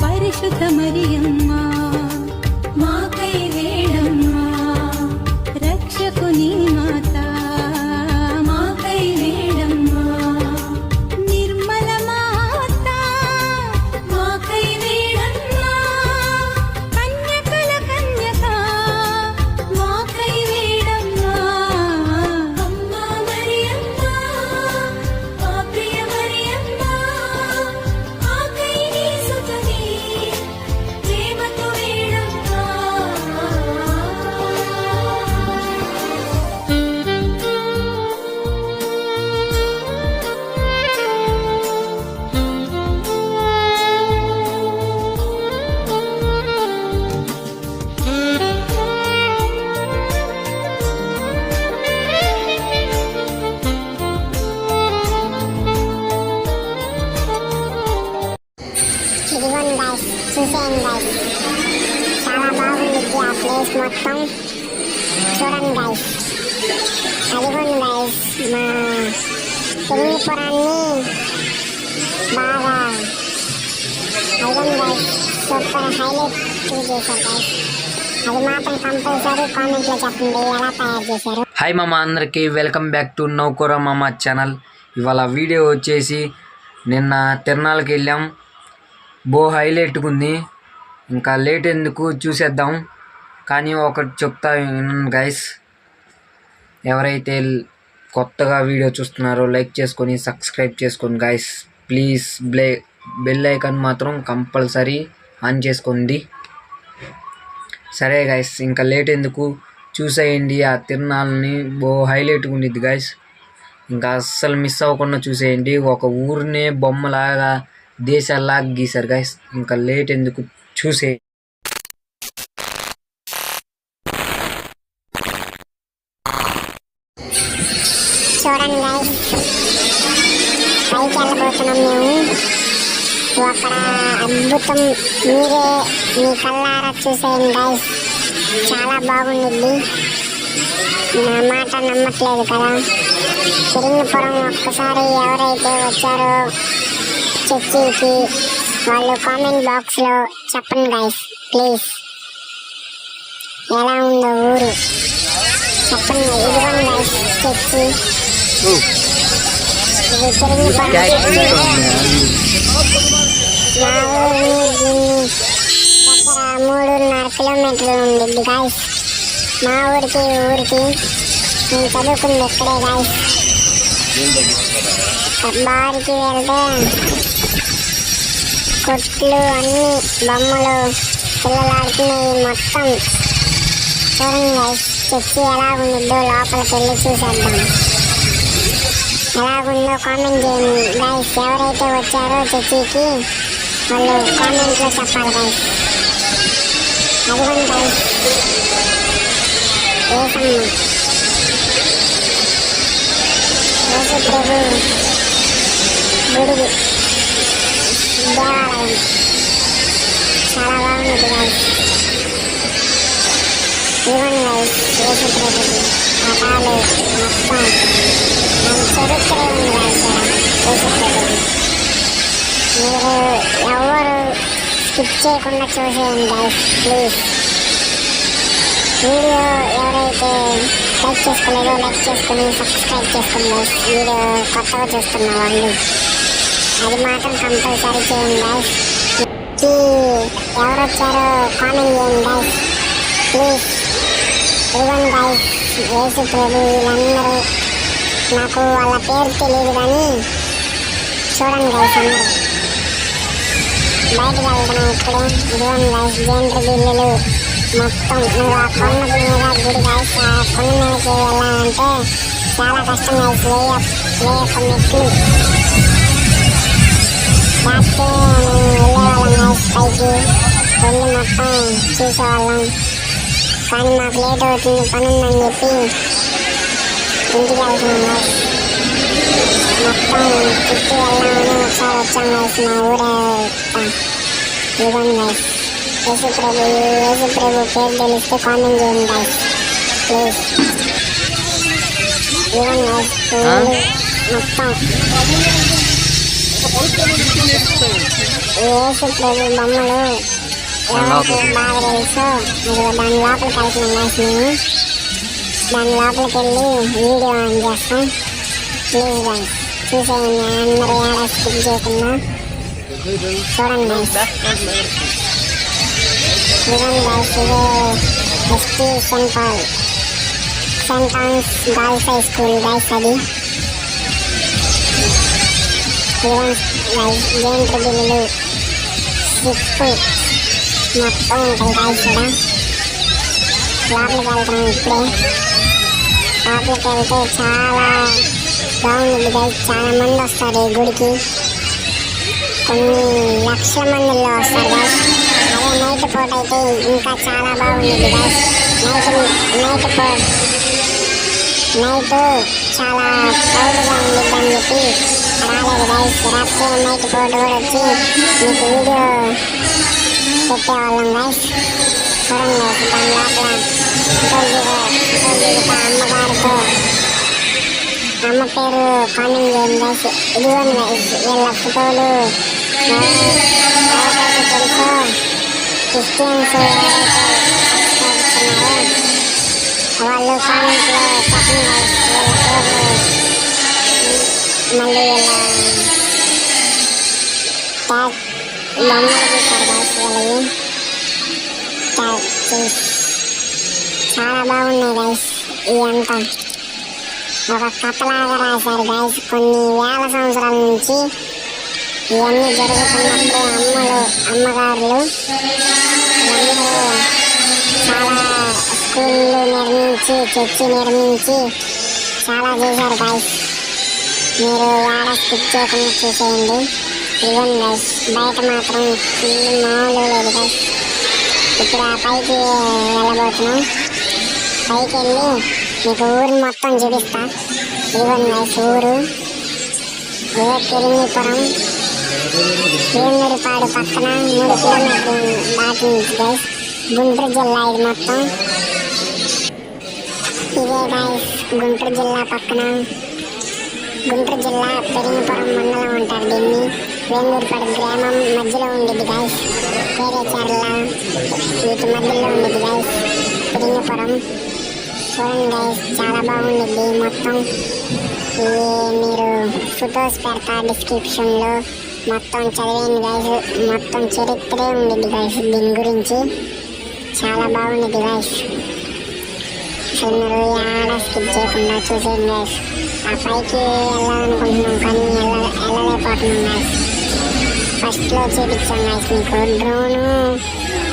పరిశుద్ధ మరియమ్మ మాకై వేడమ్మ రక్షకుని మాత మాకై వేడమ్మ నిర్మల మాత మాకై వేడమ్మ కన్యకల కన్యక మాకై వేడమ్మ అమ్మ మరియమ్మ మా ప్రియ మరియమ్మ మాకై నీ సుతని ప్రేమతో వేడమ్మ. ఇదిగోండి గైస్, చూసేయండి గైస్, చాలా బాగుంది ఆ ప్లేస్ మొత్తం. చూడండి గైస్, అదిగోండి గైస్, మా పెళ్లిపురాన్ని బాగా అదిగోండి గైస్, సూపర్ హైలైట్ చేశారు గైస్. అది మాత్రం కంపల్సరీ కామెంట్లో చెప్పండి ఎలా తయారు చేశారు. హాయ్ మామ, అందరికీ వెల్కమ్ బ్యాక్ టు నౌకోరా మామ ఛానల్. ఇవాళ వీడియో వచ్చేసి నిన్న తిరునాళ్ళకి వెళ్ళాం, హైలైట్గా ఉంది. ఇంకా లేట్ ఎందుకు చూసేద్దాం. కానీ ఒకటి చెప్తా వినండి గైస్, ఎవరైతే కొత్తగా వీడియో చూస్తున్నారో లైక్ చేసుకొని సబ్స్క్రైబ్ చేసుకోండి గైస్. ప్లీజ్ బెల్ ఐకాన్ మాత్రం కంపల్సరీ ఆన్ చేసుకోండి. సరే గైస్, ఇంకా లేట్ ఎందుకు చూసేయండి. ఆ తిరునాళ్ళని హైలైట్గా ఉండిద్ది గైస్. ఇంకా అస్సలు మిస్ అవ్వకుండా చూసేయండి. ఒక ఊరినే బొమ్మలాగా దేశాల్లాగా గీశారు గైస్. ఇంకా లేట్ ఎందుకు చూసే. చూడండి గైస్, పైకి వెళ్ళబోతున్నాం మేము. అక్కడ అద్భుతం మీరే మీ కళ్ళారా చూసేయండి గైస్, చాలా బాగుండిద్ది. నా మాట నమ్మట్లేదు కదా. తిరుమలపురం ఒక్కసారి ఎవరైతే వచ్చారో చర్చికి వాళ్ళు కామెంట్ బాక్స్లో చెప్పండి గైస్ ప్లీజ్, ఎలా ఉందో ఊరు చెప్పండి. ఇదిగోండి గైస్ చర్చి, ఇది తిరుమలపురం చర్చి. మా ఊరిని దగ్గర 3.5 కిలోమీటర్లు ఉండిద్ది గైస్. మా ఊరికి నేను చదువుకుంది ఇక్కడే గైస్. బారికి వెళ్తే కొట్లు అన్ని బొమ్మలు పిల్లలు ఆడుకునేవి మొత్తం. చూడండి గైస్ చర్చి ఎలా ఉండిద్దో, లోపలికి వెళ్ళి చూసేద్దాం. ఎలాగుందో కామెంట్ చేయండి గైస్. ఎవరైతే వచ్చారో చర్చికి వాళ్ళు కామెంట్లో చెప్పాలి గైస్. అదిగోండి గైస్ ఏసమ్మ, యేసు ప్రభు గుడి దేవాలయం చాలా బాగుంది గైస్. ఇదిగోండి గైస్ యేసు ప్రభుది పటాలు మొత్తం మన చరిత్ర ఉంది గైస్. యేసు ప్రభుది మీరు ఎవరు స్కిప్ చేయకుండా చూసేయండి గైస్ ప్లీజ్. వీడియో ఎవరైతే లైక్ చేసుకోలేదో లైక్ చేసుకుని సబ్స్క్రైబ్ చేసుకోండి గైస్. వీడియో కొత్తగా చూస్తున్న వాళ్ళు అది మాత్రం కంపల్సరీ చేయండి గైస్. ఎవరు వచ్చారో కామెంట్ చేయండి గైస్ ప్లీజ్. ఇదిగోండి గైస్ యేసు ప్రభు, వీళ్ళందరూ నాకు వాళ్ళ పేరు తెలియదు కానీ చూడండి గైస్ అందరూ బయటకు వెళ్తున్నాం ఇప్పుడే. ఇదిగోండి గైస్ జేంద్ర బిల్లులు మొత్తం. నువ్వు ఆ కొండ మీద గుడి గైస్, ఆ కొండ మీదకి వెళ్ళాలంటే చాలా కష్టం గైస్. వేయొక్క మెట్లు దాటితే మేము వెళ్ళేవాళ్ళం గైస్. పైకి వెళ్ళి మొత్తం చూసేవాళ్ళం. కానీ మాకు లేట్ అవుతుంది, పని ఉందని చెప్పి ఇంటికి వెళ్తున్నాం గైస్. మొత్తం చుట్టూ వెళ్దామని ఒకసారి వచ్చాం గైస్ మా ఊరే. ఇదిగోండి గైస్ యేసు ప్రభు పేరు తెలిస్తే కామెంట్ చేయండి గైస్ ప్లీజ్. ఇదిగోండి గైస్ మొత్తం యేసు ప్రభు బొమ్మలు ఎవరికి బాగా తెలుసు ఇదిగో దాని లోపలికి వెళ్తున్నాం గైస్ మేము దాని లోపలికి వెళ్ళి వీడియో ఆన్ చేస్తాం ప్లీజ్ గైస్ చూసేయండి అందరూ ఏడా స్కిప్ చేయకుండా చూడండి గైస్ ఇదిగోండి గైస్ ఇదే S T saint Ann's girls high school guys అది జయంతి బిల్లులు సిప్పు మొత్తం ఉంటాయి గైస్ ఇక్కడ లోపలికి వెళ్తాం ఇప్పుడే లోపలికి వెళ్తే చాలా బాగుంది గైస్ చాలా మంది వస్తారు ఈ గుడికి కొన్ని లక్షల మందిలో వస్తారు గైస్ అదే నైట్ పూట అయితే ఇంకా చాలా బాగుంది గైస్ నైట్ చాలా క్రౌడ్గా ఉండిద్ది అని చెప్పి రాలేదు గైస్ రాత్రి నైట్ పూట కూడా వచ్చి మీకు వీడియో పెట్టేవాళ్ళం గైస్ చూడండి గైస్ దాని లోపల అమ్మగారితో అమ్మ పేరు కామెంట్ చేయండి గైస్ ఇదిగోండి గైస్ వీళ్ళ ఫోటోలు ఎవరికైతే తెలుసో క్రిస్టియన్స్ వాళ్ళు కామెంట్లో చెప్పండి గైస్ వీళ్ళ పేర్లు మళ్ళీ వీళ్ళ ట్యాగ్ బొమ్మలు తీశారు గైస్ వీళ్ళవి ట్యాగ్ చేసి చాలా బాగున్నాయి గైస్ ఇదంతా ఒక కథలాగా రాశారు గైస్ కొన్ని వేల సంవత్సరాల నుంచి ఇవన్నీ జరుగుతున్నప్పుడు అమ్మగారులు అందరూ చాలా స్కూళ్ళు నిర్మించి చర్చి నిర్మించి చాలా చేశారు గైస్ మీరు ఏడ స్కిప్ చేయకుండా చూసేయండి ఇవ్వండి గైస్ బయట మాత్రం మామూలు లేదు గైస్ ఇప్పుడు ఆ పైకి వెళ్ళబోతున్నాం పైకి వెళ్ళి మీకు ఊరు మొత్తం చూపిస్తా ఇవ్వండి గైస్ ఊరు ఇదే పెరిమిపురం వేమూరిపాడు పక్కన 3 కిలోమీటర్లు దాటింది గైస్ గుంటూరు జిల్లా ఇది మొత్తం ఇదే గైస్ గుంటూరు జిల్లా పక్కన గుంటూరు జిల్లా పెరిమిపురం మండలం అంటారు దీన్ని వేమూరిపాడు గ్రామం మధ్యలో ఉండిద్ది గైస్ పేరేచర్ల వీటి మధ్యలో ఉండిద్ది గైస్ పెరిమిపురం చూడండి గైస్ చాలా బాగుండిద్ది మొత్తం ఇది మీరు ఫొటోస్ పెడతా డిస్క్రిప్షన్లో మొత్తం చదివేయండి గైస్ మొత్తం చరిత్రే ఉండిద్ది గైస్ దీని గురించి చాలా బాగుండిద్ది గైస్ అసలు మీరు ఏడా స్కిప్ చేయకుండా చూసేయండి గైస్ ఆ పైకి వెళ్ళాలనుకుంటున్నాం కానీ వెళ్ళలేకపోతున్నాం గైస్ ఫస్ట్లో చూపించాం గైస్ మీకు డ్రోను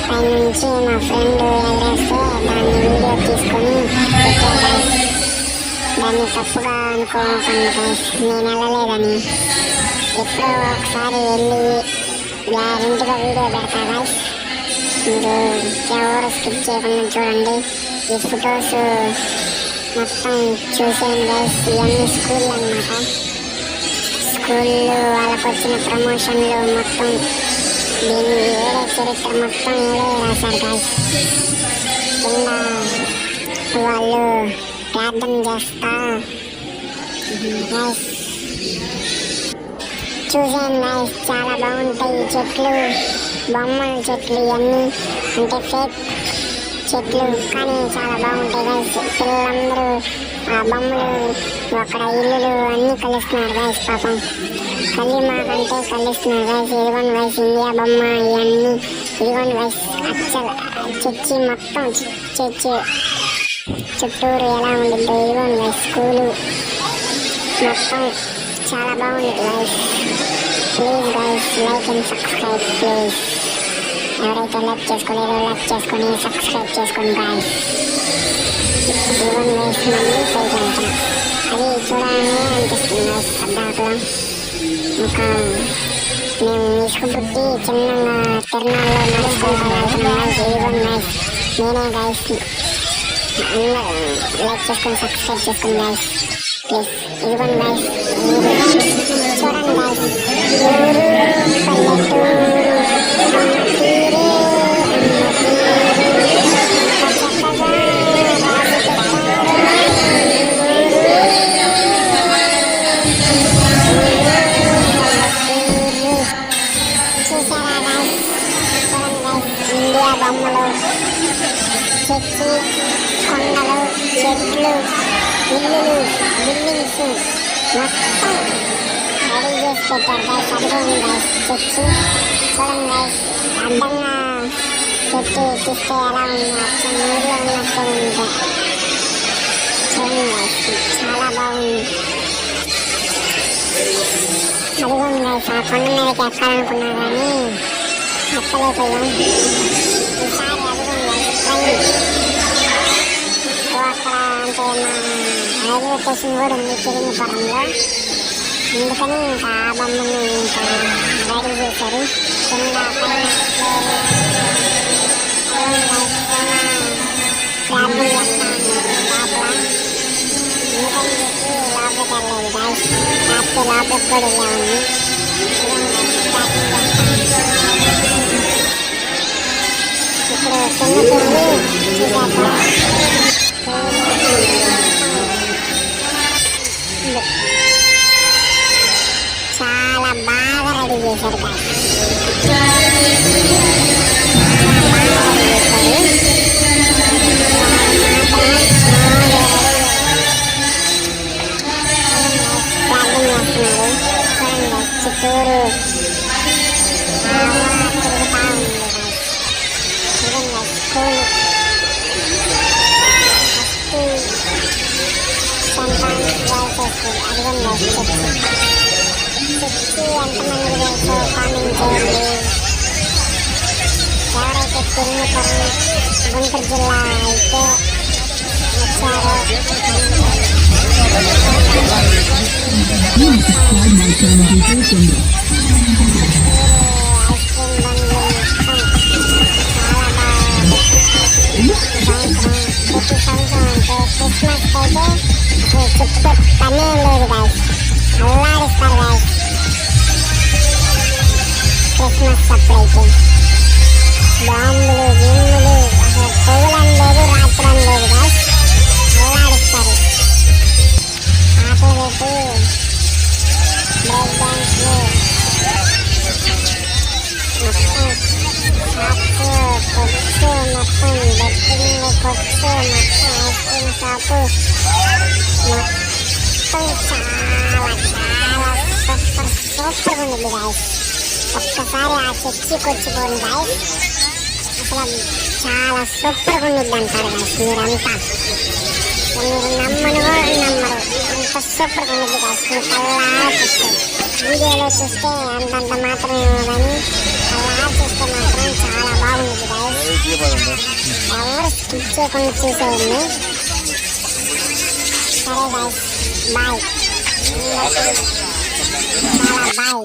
పైనుంచి మా ఫ్రెండ్ ఎగరేస్తే దాన్ని వీడియో తీసుకొని పెట్టాను గైస్ దాన్ని తప్పుగా అనుకోకండి గైస్ నేను వెళ్ళలేదని ఎప్పుడో ఒకసారి వెళ్ళి గ్యారెంటీగా వీడియో పెడతా గైస్ మీరు ఎవరు స్కిప్ చేయకుండా చూడండి ఈ ఫొటోస్ మొత్తం చూసేయండి గైస్ ఇవన్నీ స్కూల్ అన్నమాట స్కూల్లో వాళ్ళకు వచ్చిన ప్రమోషన్లు మొత్తం దీన్ని ఏడే చరిత్ర మొత్తం ఏడే రాశారు గైస్ కింద వాళ్ళు ప్రార్థన చేస్తా గైస్ చూసాను గైస్ చాలా బాగుంటాయి చెట్లు బొమ్మల చెట్లు ఇవన్నీ అంటే ఫేక్ చెట్లు కానీ చాలా బాగుంటాయి గైస్ పిల్లలందరూ ఆ బొమ్మలు అక్కడ ఇల్లులు అన్నీ కలుస్తున్నారు గైస్ పాపం మాకంటే కలుస్తున్నారు గైస్ ఇదిగోండి గైస్ ఇండియా బొమ్మ ఇవన్నీ ఇదిగోండి గైస్ అచ్చల చర్చి మొత్తం చర్చి చుట్టూరు ఎలా ఉండిద్దో ఇదిగోండి గైస్ స్కూలు మొత్తం చాలా బాగుంది guys please guys like and subscribe please ఎవరైతే లైక్ చేసుకొని సబ్స్క్రైబ్ చేసుకోండి గైస్ ఇదిగోండి గైస్ మళ్ళీ పైకి వెళ్తాం అది చూడాలని అనిపిస్తుంది గైస్ పద్దాకలో ఇంకా మేము ఇసుక పుట్టి చిన్నగా తిరణాల్లో నడుచుకుంటూ వెళ్తున్నాం గైస్ ఇదిగోండి గైస్ నేనే గైస్ లైక్ చేసుకొని సబ్స్క్రైబ్ చేసుకోండి గైస్ ప్లీజ్ ఇదిగోండి గైస్ చూడండి గైస్ ఊరు పల్లెటూరు అమ్మ తీరే చక్కగా రాసి పెట్టారు చూసాను బిల్డింగ్స్ మొత్తం రెడీ చేసి పెట్టారు గైస్. అదిగోండి గైస్ చర్చి చూడండి గైస్. అడ్డంగా పెట్టి తీస్తే ఎలా ఉందో అచ్చం ఊర్లో ఉన్నట్టు ఉంది. చూడండి గైస్ చాలా బాగుంది. అదిగోండి గైస్ ఆ కొండ మీదకి ఎక్కాలనుకున్నా కానీ ఎక్కలేకపోయాం. ఈసారి అదిగోండి గైస్ ట్రైన్. సో అక్కడ అంటే మా రైల్వే స్టేషన్ కూడా ఉంది తిరిగిపురంలో. అందుకని ఇంకా ఆ బొమ్మని ఇంకా రెడీ చేశారు. కింద పైన ప్రార్థన చేస్తాను లోపల. అందుకని చెప్పి లోపలికి వెళ్ళలేదు గాయస్. రాత్రి లోపలికి కూడా వెళ్ళామని ప్రార్థన చేస్తాను. ఇప్పుడు కిందకి వెళ్ళి చూసాక చాలా బాగా రెడీ చేశారు ప్రార్థన చేస్తున్నారు. చూడండి చుట్టూరు తిరుగుతా ఉంది. చూడండి school first saint girls school. అదిగోండి చర్చి ఎంతమంది తెలుసో కామెంట్ చేయండి. ఎవరైతే తిరుమపురం గుంటూరు జిల్లా అయితే వచ్చారో ఐస్ క్రీమ్ బండ్లు మొత్తం చాలా బాగా ప్రతి సంవత్సరం అంటే క్రిస్మస్ అయితే అసలు చెప్పే పనే లేదు గాయస్. అల్లాడిస్తారు గాయస్ క్రిస్మస్ అప్పుడైతే. బాంబులు గిమ్ములు అసలు పొగులని లేదు రాత్రి అని లేదు గాయస్. అల్లాడిస్తారు. ఆటలు పెట్టి బ్రేక్ డాన్స్లు మొత్తం షాప్స్ కొట్స్ మొత్తం బెట్టింగ్ కొట్స్ మొత్తం ఐస్ క్రీమ్ షాపు మొత్తం చాలా చాలా సూపర్గా ఉంది గాయస్. ఒక్కసారి ఆ చర్చికి వచ్చిపోయింది గాయస్. అసలు చాలా సూపర్గా ఉండిద్ది అంటారు గాయస్ మీరంతా. మీరు నమ్మను కూడా నమ్మరు అంత సూపర్గా ఉండిద్ది గాయస్. మీరు కళ్ళారా చూస్తే వీడియోలో చూస్తే అంతంత మాత్రమే కానీ కళ్ళారా చూస్తే మాత్రం చాలా బాగుండిద్ది గాయస్. ఎవరు స్కిప్ చేయకుండా చూసేయండి. సరే గాయస్ బాయ్. చాలా బాయ్.